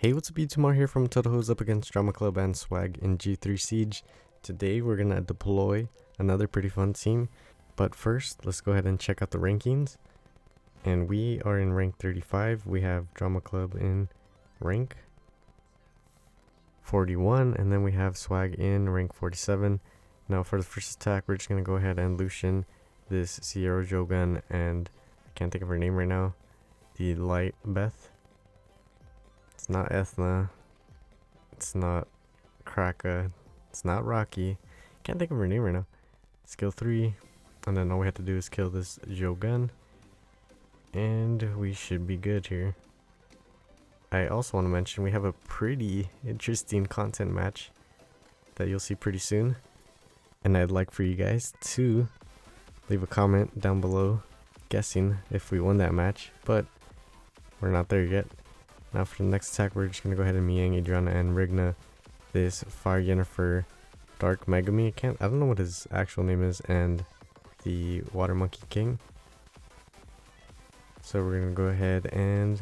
Hey, what's up YouTube, here from Toto's up against Drama Club and Swag in G3 Siege. Today we're gonna deploy another pretty fun team, but first let's go ahead and check out the rankings. And we are in rank 35. We have Drama Club in rank 41, and then we have Swag in rank 47. Now for the first attack, we're just gonna go ahead and Lucian this Sierra Jogun, and I can't think of her name right now, the Light Beth. It's not Ethna, it's not Kraka, it's not Rocky. Can't think of her name right now. Skill 3, and then all we have to do is kill this Jogun, and we should be good here. I also want to mention we have a pretty interesting content match that you'll see pretty soon, and I'd like for you guys to leave a comment down below guessing if we won that match, but we're not there yet. Now for the next attack, we're just going to go ahead and Mirinae Agrius and Rigna this Fire Yennefer Dark Megami. I don't know what his actual name is, and the Water Monkey King. So we're going to go ahead and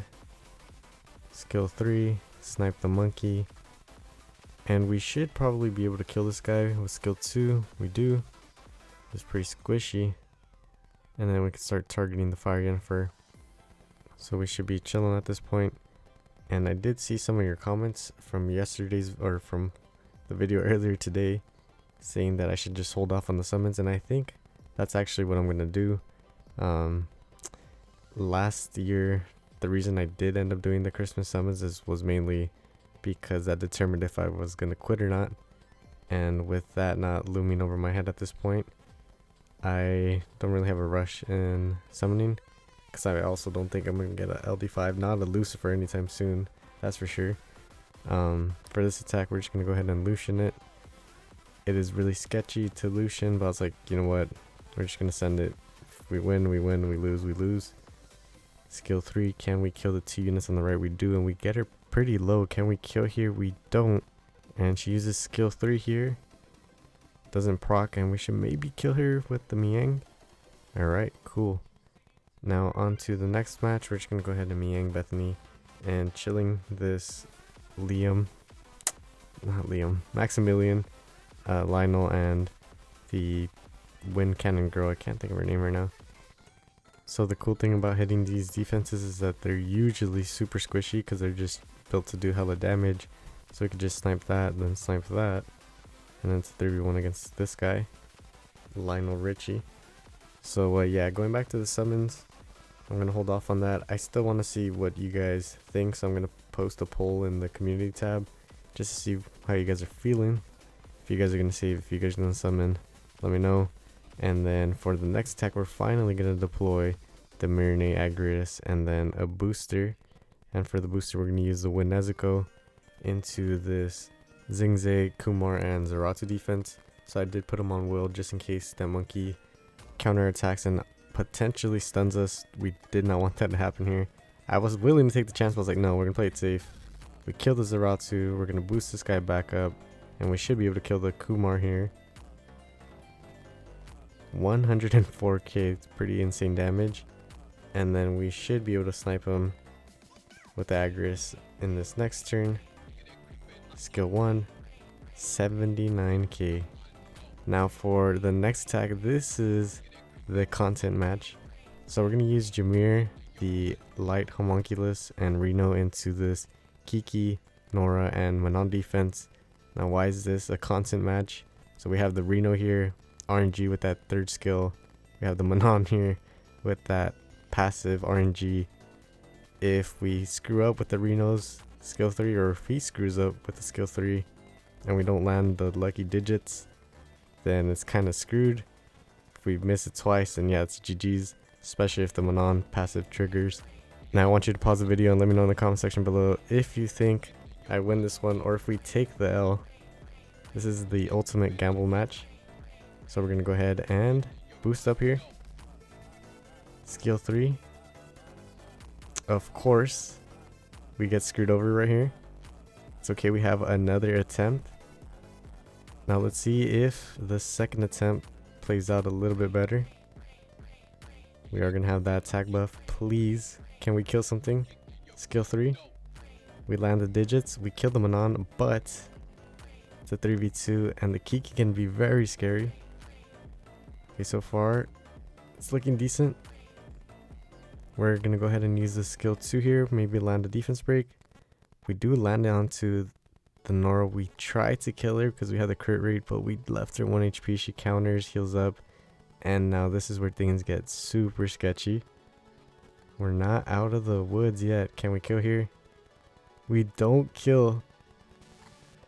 skill 3, snipe the monkey. And we should probably be able to kill this guy with skill 2. We do. It's pretty squishy. And then we can start targeting the Fire Yennefer. So we should be chilling at this point. And I did see some of your comments from yesterday's, or from the video earlier today, saying that I should just hold off on the summons, and I think that's actually what I'm going to do. Last year, the reason I did end up doing the Christmas summons was mainly because that determined if I was going to quit or not. And with that not looming over my head at this point, I don't really have a rush in summoning. Because I also don't think I'm going to get a LD5, not a Lucifer anytime soon, that's for sure. For this attack, we're just going to go ahead and Lucian it. It is really sketchy to Lucian, but I was like, you know what, we're just going to send it. If we win, we win, we lose, we lose. Skill 3, can we kill the 2 units on the right? We do, and we get her pretty low. Can we kill here? We don't. And she uses skill 3 here. Doesn't proc, and we should maybe kill her with the Miang. Alright, cool. Now on to the next match. We're just going to go ahead and Miang Bethany and chilling this Maximilian, Lionel, and the Wind Cannon girl. I can't think of her name right now. So the cool thing about hitting these defenses is that they're usually super squishy because they're just built to do hella damage. So we could just snipe that, then snipe that, and then it's 3v1 against this guy, Lionel Richie. So yeah, going back to the summons, I'm going to hold off on that. I still want to see what you guys think, so I'm going to post a poll in the community tab just to see how you guys are feeling. If you guys are going to save, if you guys are going to summon, let me know. And then for the next attack, we're finally going to deploy the Mirinae Agrius and then a booster. And for the booster, we're going to use the Wind Nezuko into this Zingze, Kumar, and Zaratu defense. So I did put them on will just in case that monkey counterattacks and potentially stuns us. We did not want that to happen here. I was willing to take the chance, but I was like, no, we're gonna play it safe. We kill the Zaratu, we're gonna boost this guy back up, and we should be able to kill the Kumar here. 104k, it's pretty insane damage. And then we should be able to snipe him with the Agrius in this next turn. Skill 1, 79k. Now for the next attack, this is the content match. So we're going to use Jameer, the light homunculus, and Reno into this Kiki, Nora, and Manon defense. Now why is this a content match? So we have the Reno here, RNG with that third skill. We have the Manon here with that passive RNG. If we screw up with the Reno's skill 3, or if he screws up with the skill 3 and we don't land the lucky digits, then it's kind of screwed. If we miss it twice, then yeah, it's GG's, especially if the Manon passive triggers. Now I want you to pause the video and let me know in the comment section below if you think I win this one or if we take the L. This is the ultimate gamble match. So we're going to go ahead and boost up here. Skill 3. Of course, we get screwed over right here. It's okay, we have another attempt. Now let's see if the second attempt plays out a little bit better. We are going to have that attack buff. Please, can we kill something? Skill 3. We land the digits, we kill the Manon, but it's a 3v2 and the Kiki can be very scary. Okay, so far it's looking decent. We're gonna go ahead and use the skill 2 here, maybe land a defense break. We do land it onto the Nora. We tried to kill her because we had the crit rate, but we left her 1 HP. She counters, heals up, and now this is where things get super sketchy. We're not out of the woods yet. Can we kill here? We don't kill.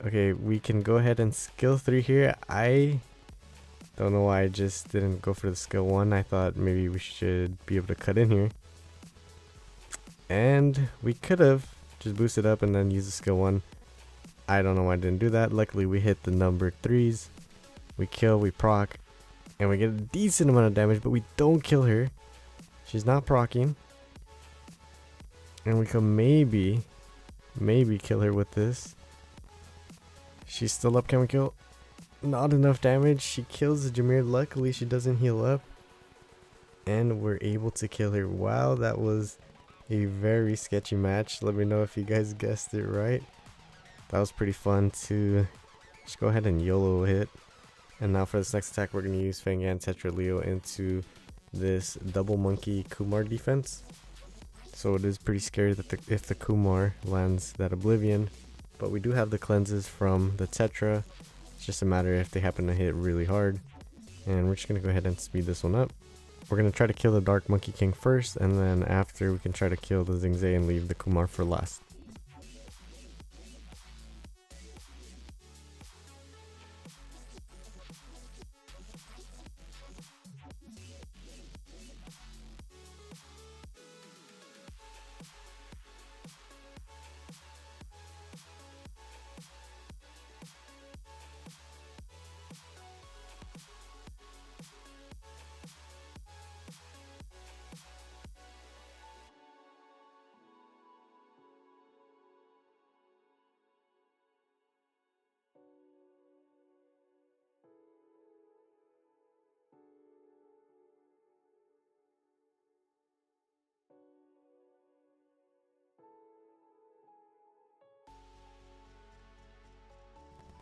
Okay, we can go ahead and skill 3 here. I don't know why I just didn't go for the skill 1. I thought maybe we should be able to cut in here. And we could have just boosted up and then used the skill 1. I don't know why I didn't do that. Luckily we hit the number 3s. We kill, we proc, and we get a decent amount of damage, but we don't kill her. She's not proccing. And we can maybe kill her with this. She's still up. Can we kill? Not enough damage. She kills the Jameer. Luckily she doesn't heal up, and we're able to kill her. Wow, that was a very sketchy match. Let me know if you guys guessed it right. That was pretty fun to just go ahead and YOLO hit. And now for this next attack, we're going to use Fangan Tetra Leo into this double monkey Kumar defense. So it is pretty scary that if the Kumar lands that Oblivion, but we do have the cleanses from the Tetra. It's just a matter if they happen to hit really hard. And we're just going to go ahead and speed this one up. We're going to try to kill the Dark Monkey King first, and then after we can try to kill the Xingzei and leave the Kumar for last.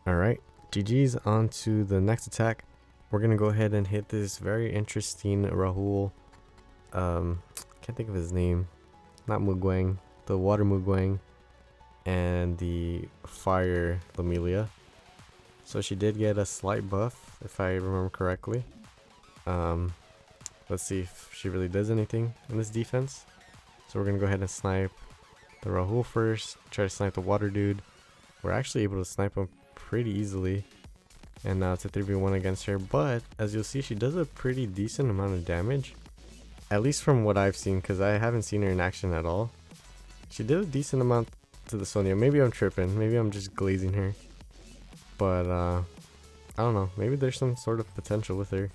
Alright, GG's. On to the next attack. We're gonna go ahead and hit this very interesting Rahul. Can't think of his name. Not Mugwang, the water Mugwang, and the fire Lamelia. So she did get a slight buff, if I remember correctly. Let's see if she really does anything in this defense. So we're gonna go ahead and snipe the Rahul first, try to snipe the water dude. We're actually able to snipe him pretty easily, and now it's a 3v1 against her, but as you'll see, she does a pretty decent amount of damage, at least from what I've seen, because I haven't seen her in action at all. She did a decent amount to the Sonya. Maybe I'm tripping, maybe I'm just glazing her, but I don't know, maybe there's some sort of potential with her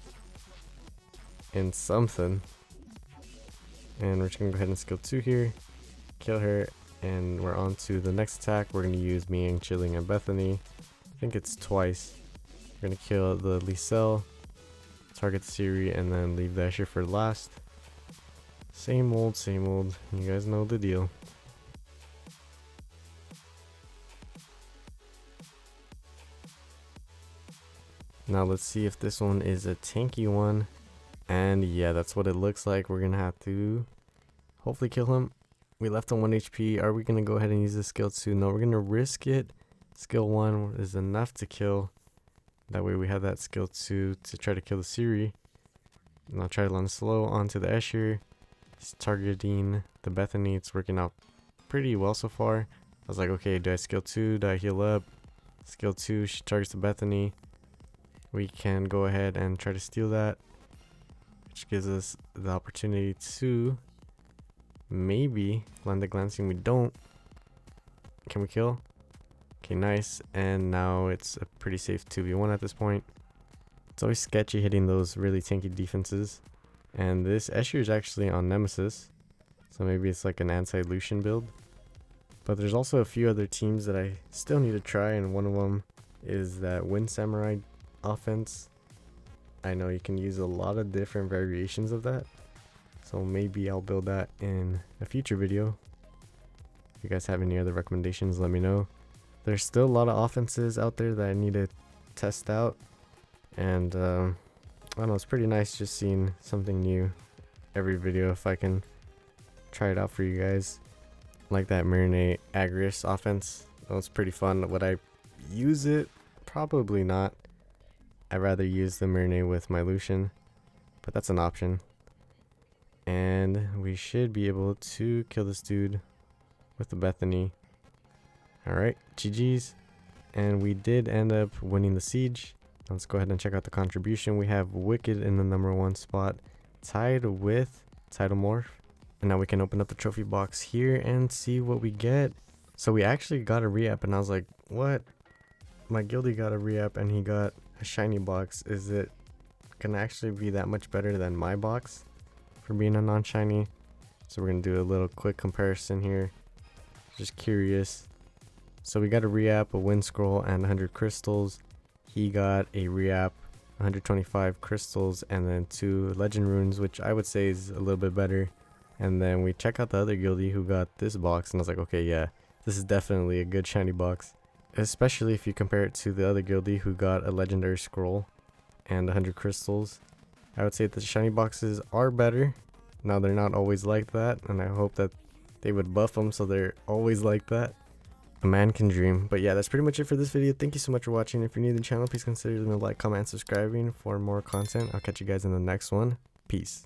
in something. And we're just gonna go ahead and skill 2 here, kill her, and we're on to the next attack. We're gonna use Miang, Chilling, and Bethany. I think it's twice. We're gonna kill the Lisel, target the Siri, and then leave the Escher for last. Same old, you guys know the deal. Now let's see if this one is a tanky one, and yeah, that's what it looks like. We're gonna have to hopefully kill him. We left on 1 HP. Are we gonna go ahead and use the skill 2? No, we're gonna risk it. Skill 1 is enough to kill. That way we have that skill 2 to try to kill the Siri. And I'll try to land slow onto the Escher. He's targeting the Bethany. It's working out pretty well so far. I was like, okay, do I skill 2? Do I heal up? Skill 2, she targets the Bethany. We can go ahead and try to steal that, which gives us the opportunity to maybe land the glancing. We don't. Can we kill? Okay, nice. And now it's a pretty safe 2v1 at this point. It's always sketchy hitting those really tanky defenses. And this Escher is actually on Nemesis, so maybe it's like an anti-Lucian build. But there's also a few other teams that I still need to try, and one of them is that Wind Samurai offense. I know you can use a lot of different variations of that, so maybe I'll build that in a future video. you guys have any other recommendations, let me know. There's still a lot of offenses out there that I need to test out, and I don't know, it's pretty nice just seeing something new every video if I can try it out for you guys. Like that Mirinae Agrius offense, that was pretty fun. Would I use it? Probably not. I'd rather use the Mirinae with my Lucian, but that's an option. And we should be able to kill this dude with the Bethany. Alright, GG's. And we did end up winning the siege. Let's go ahead and check out the contribution. We have Wicked in the #1 spot, tied with Title Morph. And now we can open up the trophy box here and see what we get. So we actually got a re-up, and I was like, what? My guildie got a re-up and he got a shiny box. Is it gonna actually be that much better than my box for being a non-shiny? So we're gonna do a little quick comparison here. Just curious. So we got a re-up, a wind scroll, and 100 crystals. He got a re-up, 125 crystals, and then 2 legend runes, which I would say is a little bit better. And then we check out the other guildie who got this box, and I was like, okay, yeah, this is definitely a good shiny box. Especially if you compare it to the other guildie who got a legendary scroll and 100 crystals. I would say the shiny boxes are better. Now they're not always like that, and I hope that they would buff them so they're always like that. A man can dream. But yeah, that's pretty much it for this video. Thank you so much for watching. If you're new to the channel, please consider leaving a like, comment, and subscribing for more content. I'll catch you guys in the next one. Peace.